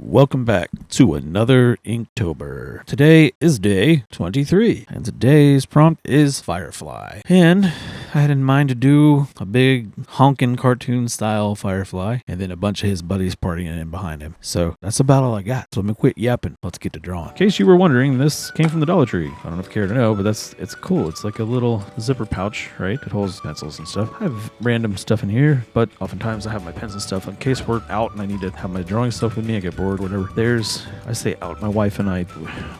Welcome back to another Inktober. Today is day 23, and today's prompt is Firefly. And I had in mind to do a big honkin' cartoon style Firefly, and then a bunch of his buddies partying in behind him. So that's about all I got. So I'm gonna quit yapping. Let's get to drawing. In case you were wondering, this came from the Dollar Tree. I don't know if you care to know, but it's cool. It's like a little zipper pouch, right? It holds pencils and stuff. I have random stuff in here, but oftentimes I have my pens and stuff in case we're out and I need to have my drawing stuff with me. I get bored, whatever. I say out, my wife and I,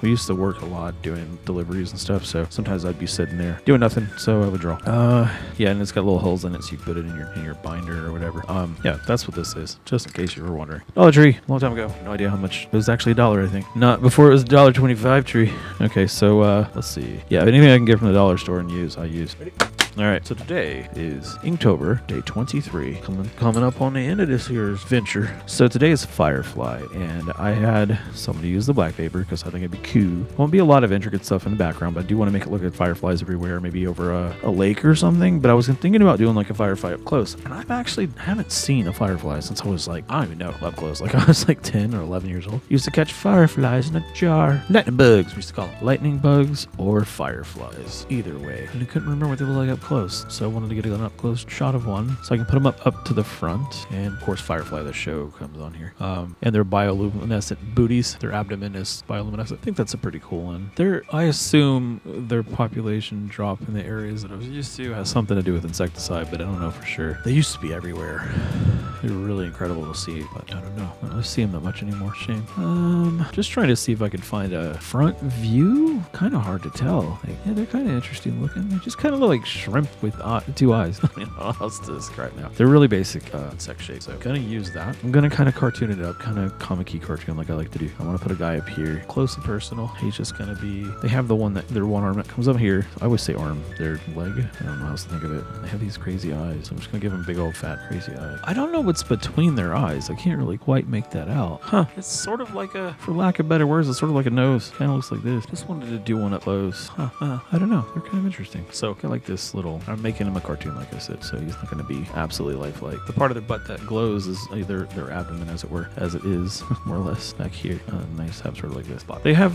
we used to work a lot doing deliveries and stuff, so sometimes I'd be sitting there doing nothing, so I would draw. Yeah, and it's got little holes in it, so you can put it in your binder or whatever. Yeah, that's what this is, just in case you were wondering. Dollar Tree, a long time ago. No idea how much. It was actually $1, I think. Not before it was $1.25 tree. Okay, so let's see. Yeah, anything I can get from the dollar store and use, I use. Ready? All right, so today is Inktober, day 23, coming up on the end of this year's venture. So today is Firefly, and I had somebody use the black paper because I think it'd be cool. Won't be a lot of intricate stuff in the background, but I do want to make it look like fireflies everywhere, maybe over a lake or something. But I was thinking about doing like a firefly up close, and I actually haven't seen a firefly since I was like, I don't even know, up close. Like I was like 10 or 11 years old. Used to catch fireflies in a jar. Lightning bugs, we used to call them. Lightning bugs or fireflies, either way. And I couldn't remember what they looked like up close, so I wanted to get an up close shot of one so I can put them up to the front. And of course Firefly the show comes on here, and they're bioluminescent booties. Their abdomen is bioluminescent. I think that's a pretty cool one. I assume their population drop in the areas that I was used to has something to do with insecticide, but I don't know for sure. They used to be everywhere. They were really incredible to see, but I don't know. I don't see them that much anymore. Shame. Just trying to see if I could find a front view. Kind of hard to tell. Like, yeah, they're kind of interesting looking. They just kind of look like shrimp with two eyes. I mean, what else to describe now? They're really basic insect shapes, so I'm gonna use that. I'm gonna kind of cartoon it up, kind of comic-y cartoon like I like to do. I want to put a guy up here, close and personal. He's just gonna be. They have the one that their one arm that comes up here. I always say arm. Their leg. I don't know how else to think of it. They have these crazy eyes. I'm just gonna give them big old fat crazy eyes. I don't know what's between their eyes. I can't really quite make that out. Huh? It's sort of like a, for lack of better words, it's sort of like a nose. Kind of looks like this. Just wanted to do one up close. Huh? I don't know. They're kind of interesting. So I like this little. I'm making him a cartoon, like I said, so he's not going to be absolutely lifelike. The part of their butt that glows is either their abdomen, as it were, as it is more or less back here. Nice, have sort of like this spot. They have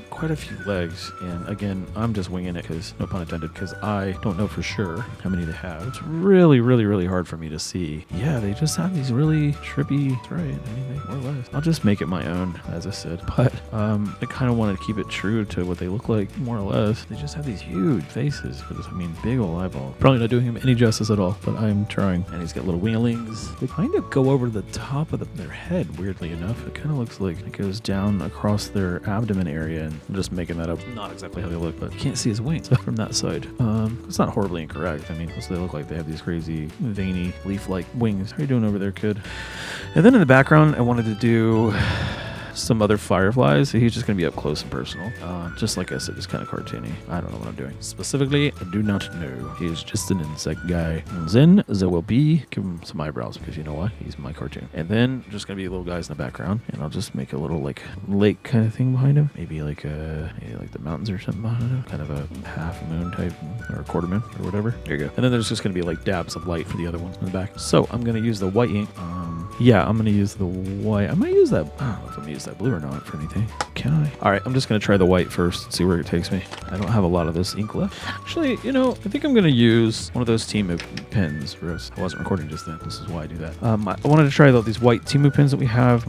quite a few legs, and again, I'm just winging it because, no pun intended, because I don't know for sure how many they have. It's really, really, really hard for me to see. Yeah, they just have these really trippy, right? I mean, more or less. I'll just make it my own, as I said, but I kind of wanted to keep it true to what they look like, more or less. They just have these huge faces, I mean, big old eyeballs. Probably not doing him any justice at all, but I'm trying. And he's got little wings. They kind of go over the top of their head, weirdly enough. It kind of looks like it goes down across their abdomen area, and I'm just making that up. Not exactly how they look, but you can't see his wings from that side. It's not horribly incorrect. I mean, they look like they have these crazy, veiny, leaf-like wings. How are you doing over there, kid? And then in the background, I wanted to do some other fireflies. He's just going to be up close and personal. Just like I said, just kind of cartoony. I don't know what I'm doing. Specifically, I do not know. He's just an insect guy. And then there will be, give him some eyebrows because you know what? He's my cartoon. And then just going to be little guys in the background. And I'll just make a little like lake kind of thing behind him. Maybe like the mountains or something behind him. Kind of a half moon type or a quarter moon or whatever. There you go. And then there's just going to be like dabs of light for the other ones in the back. So I'm going to use the white ink. Yeah, I'm going to use the white. I might use that. I don't know if I'm going to use that blue or not for anything. Can I? All right, I'm just going to try the white first, see where it takes me. I don't have a lot of this ink left. Actually, you know, I think I'm going to use one of those Temu pens. I wasn't recording just then. This is why I do that. I wanted to try these white Temu pens that we have.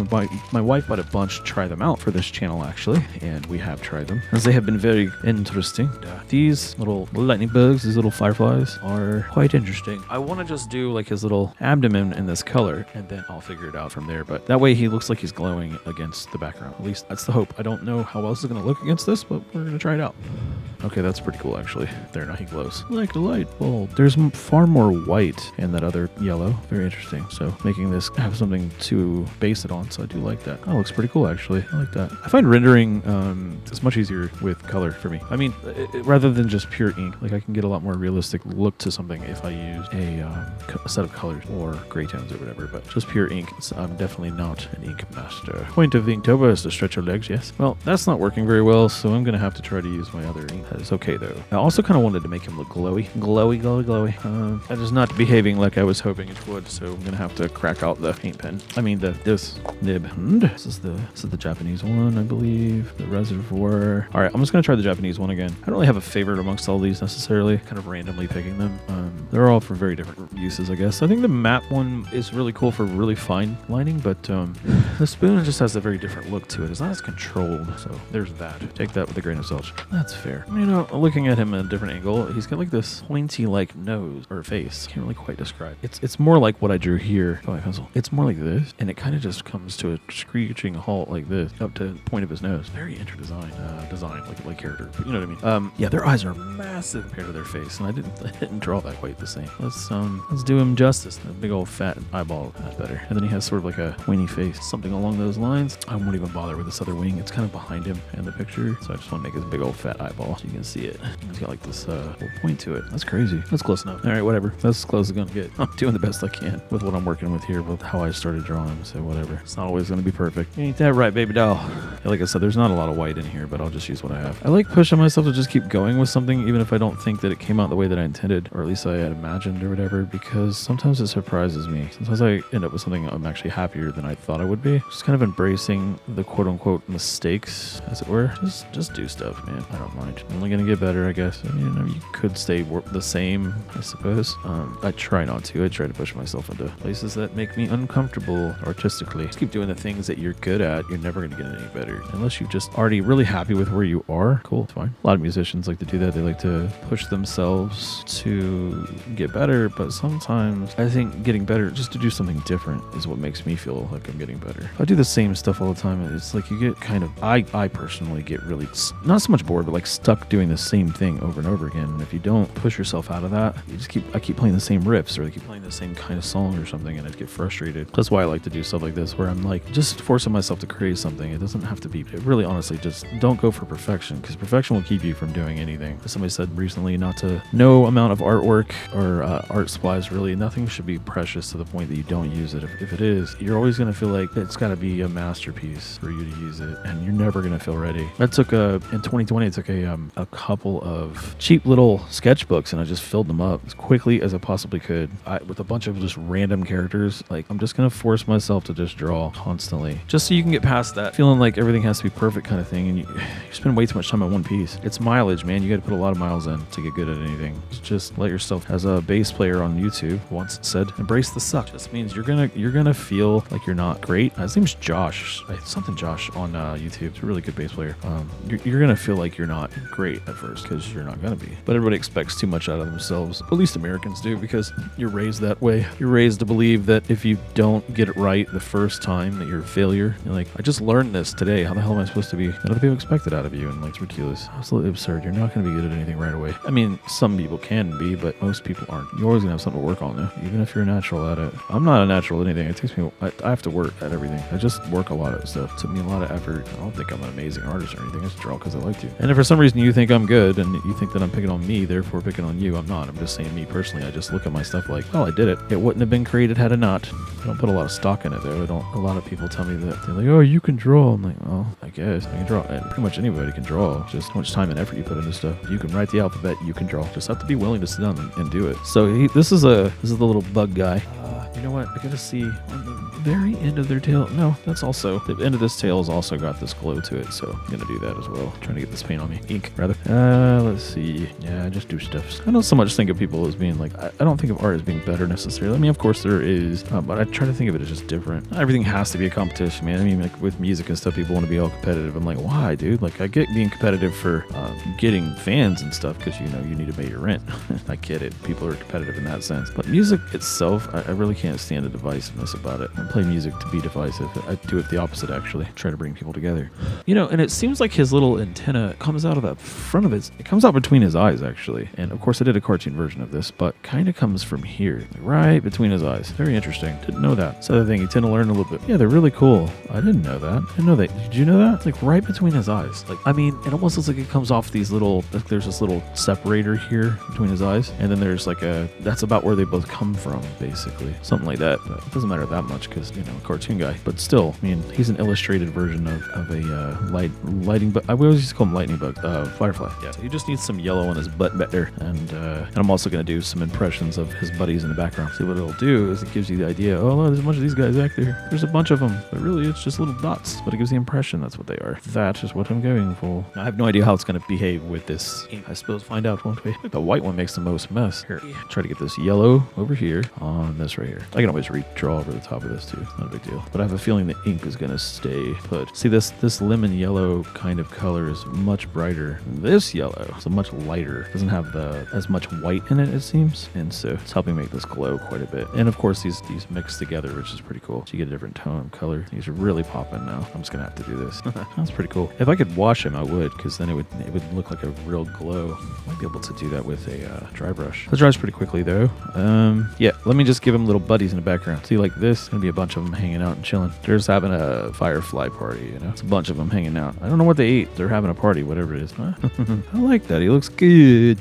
My wife bought a bunch to try them out for this channel, actually, and we have tried them, as they have been very interesting. These little lightning bugs, these little fireflies, are quite interesting. I want to just do like his little abdomen in this color, and then I'll figure it out from there. But that way he looks like he's glowing against the background. At least that's the hope. I don't know how else it's going to look against this, but we're going to try it out. Okay, that's pretty cool, actually. There, now he glows. Like a light bulb. There's far more white in that other yellow. Very interesting. So making this have something to base it on, so I do like that. Oh, looks pretty cool, actually. I like that. I find rendering is much easier with color for me. I mean, rather than just pure ink, like I can get a lot more realistic look to something if I use a set of colors or gray tones or whatever, but just pure ink, I'm definitely not an ink master. Point of Inktober is to stretch your legs, yes. Well, that's not working very well, so I'm going to have to try to use my other ink. It's okay though. I also kind of wanted to make him look glowy. That is not behaving like I was hoping it would, so I'm gonna have to crack out the paint pen. I mean this nib. This is the Japanese one, I believe. The reservoir. All right, I'm just gonna try the Japanese one again. I don't really have a favorite amongst all these necessarily. Kind of randomly picking them. They're all for very different uses, I guess. I think the matte one is really cool for really fine lining, but the spoon just has a very different look to it. It's not as controlled, so there's that. Take that with a grain of salt. That's fair. You know, looking at him at a different angle, he's got like this pointy like nose or face. Can't really quite describe. It's more like what I drew here with my pencil. It's more like this, and it kind of just comes to a screeching halt like this up to the point of his nose. Very design like character. But you know what I mean? Yeah, their eyes are massive compared to their face, and I didn't draw that quite the same. Let's do him justice. The big old fat eyeball. That's better. And then he has sort of like a weenie face, something along those lines. I won't even bother with this other wing. It's kind of behind him in the picture, so I just want to make his big old fat eyeball so you can see it. He's got like this little point to it. That's crazy. That's close enough. All right, whatever. That's as close as it's gonna get. I'm doing the best I can with what I'm working with here, with how I started drawing. So whatever. It's not always gonna be perfect. Ain't that right, baby doll? Yeah, like I said, there's not a lot of white in here, but I'll just use what I have. I like pushing myself to just keep going with something, even if I don't think that it came out the way that I intended, or at least I had imagined or whatever, because sometimes it surprises me. Sometimes I end up with something I'm actually happier than I thought I would be. Just kind of embracing the quote-unquote mistakes, as it were. Just do stuff, man. I don't mind. I'm only gonna get better, I guess. I mean, you know, you could stay the same, I suppose. I try not to. I try to push myself into places that make me uncomfortable artistically. Just keep doing the things that you're good at. You're never gonna get any better unless you're just already really happy with where you are. Cool, it's fine. A lot of musicians like to do that. They like to push themselves to get better, but sometimes I think getting better, just to do something different, is what makes me feel like I'm getting better. If I do the same stuff all the time, it's like you get kind of, I personally get really, not so much bored, but like stuck doing the same thing over and over again. And if you don't push yourself out of that, I keep playing the same riffs, or I keep playing the same kind of song or something, and I get frustrated. That's why I like to do stuff like this, where I'm like just forcing myself to create something. It doesn't have to be, really honestly, just don't go for perfection, because perfection will keep you from doing anything. Somebody said recently no amount of artwork or art supplies, really, nothing should be precious to the point that you don't use it. If it is, you're always going to feel like it's got to be a masterpiece for you to use it, and you're never going to feel ready. I took in 2020, I took a couple of cheap little sketchbooks, and I just filled them up as quickly as I possibly could with a bunch of just random characters. Like, I'm just going to force myself to just draw constantly, just so you can get past that feeling like everything has to be perfect kind of thing, and you spend way too much time on one piece. It's mileage, man. You got to put a lot of miles in to get good at anything. Just let yourself, as a bass player on YouTube once said, embrace the suck. Just means you're gonna feel like you're not great. His name's Josh, something Josh on YouTube. It's a really good bass player. You're gonna feel like you're not great at first, because you're not gonna be. But everybody expects too much out of themselves. At least Americans do, because you're raised that way. You're raised to believe that if you don't get it right the first time, that you're a failure. You're like, I just learned this today. How the hell am I supposed to be? What do people expect it out of you? And like, it's ridiculous. Absolutely absurd. You're not gonna be good at anything right away. I mean, some people can be, but most people aren't. You're always gonna have something to work on, though, even if you're a natural at it. I'm not a natural at anything. It takes me, I have to work at everything. I just work a lot of stuff. It took me a lot of effort. I don't think I'm an amazing artist or anything. I just draw because I like to. And if for some reason you think I'm good and you think that I'm picking on me, therefore picking on you, I'm not. I'm just saying me personally. I just look at my stuff like, well, I did it. It wouldn't have been created had it not. I don't put a lot of stock in it, though. A lot of people tell me that. They're like, oh, you can draw. I'm like, well, I guess I can draw. And pretty much anybody can draw. Just how much time and effort you put into stuff. You can write the alphabet. You can draw. Just have to be willing to sit down and do it. So this is the little bug guy. You know what? I gotta see on the very end of their tail. No, that's also, the end of this tail has also got this glow to it, so I'm gonna do that as well. Trying to get this paint on me. Ink, rather. Let's see. Yeah, just do stuff. I don't so much think of people as being like, I don't think of art as being better necessarily. I mean, of course there is, but I try to think of it as just different. Not everything has to be a competition, man. I mean, like with music and stuff, people want to be all competitive. I'm like, why, dude? Like, I get being competitive for getting fans and stuff, because, you know, you need to pay your rent. I get it. People are competitive in that sense. But music itself, I really can't stand the divisiveness about it. I play music to be divisive. I do it the opposite, actually. Try to bring people together. You know, and it seems like his little antenna comes out of the front of it comes out between his eyes, actually. And of course I did a cartoon version of this, but kind of comes from here, like right between his eyes. Very interesting. Didn't know that. It's the other thing, you tend to learn a little bit. Yeah, they're really cool. I didn't know that. I didn't know that. Did you know that? It's like right between his eyes. Like, I mean, it almost looks like it comes off these little, like there's this little separator here between his eyes, and then there's like that's about where they both come from, basically. So something like that. But it doesn't matter that much because, you know, a cartoon guy. But still, I mean, he's an illustrated version of a lighting bug. We always used to call him lightning bug, Firefly. Yeah, so he just needs some yellow on his butt better. And I'm also going to do some impressions of his buddies in the background. See, what it'll do is it gives you the idea, oh, look, there's a bunch of these guys back there. There's a bunch of them. But really, it's just little dots. But it gives the impression that's what they are. That is what I'm going for. I have no idea how it's going to behave with this ink. I suppose find out, won't we? I think the white one makes the most mess. Here, try to get this yellow over here on this right here. I can always redraw over the top of this too. Not a big deal. But I have a feeling the ink is going to stay put. See, this lemon yellow kind of color is much brighter. This yellow is much lighter. Doesn't have as much white in it, it seems. And so it's helping make this glow quite a bit. And of course, these mix together, which is pretty cool. So you get a different tone of color. These are really popping now. I'm just going to have to do this. That's pretty cool. If I could wash him, I would, because then it would look like a real glow. Might be able to do that with a dry brush. It dries pretty quickly though. Yeah, let me just give him little buddies in the background. See, like this, gonna be a bunch of them hanging out and chilling. They're just having a Firefly party, you know? It's a bunch of them hanging out. I don't know what they ate. They're having a party, whatever it is. I like that. He looks good.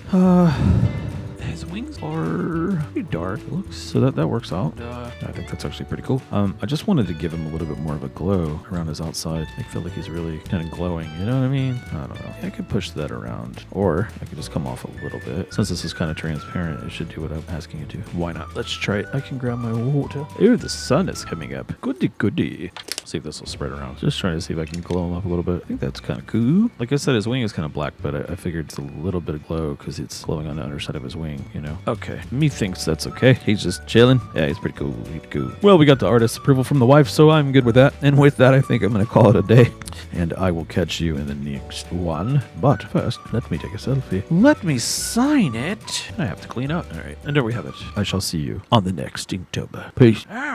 His wings are pretty dark. It looks so that works out. I think that's actually pretty cool. I just wanted to give him a little bit more of a glow around his outside. I feel like he's really kind of glowing. You know what I mean? I don't know. I could push that around, or I could just come off a little bit. Since this is kind of transparent, it should do what I'm asking it to. Why not? Let's try it. I can grab my water. Ew, the sun is coming up. Goody goody. See if this will spread around. Just trying to see if I can glow him up a little bit. I think that's kind of cool. Like I said, his wing is kind of black, but I figured it's a little bit of glow because it's glowing on the underside of his wing, you know? Okay. Methinks that's okay. He's just chilling. Yeah, he's pretty cool. He's cool. Well, we got the artist's approval from the wife, so I'm good with that. And with that, I think I'm going to call it a day. And I will catch you in the next one. But first, let me take a selfie. Let me sign it. I have to clean up. All right. And there we have it. I shall see you on the next Inktober. Peace. Ow.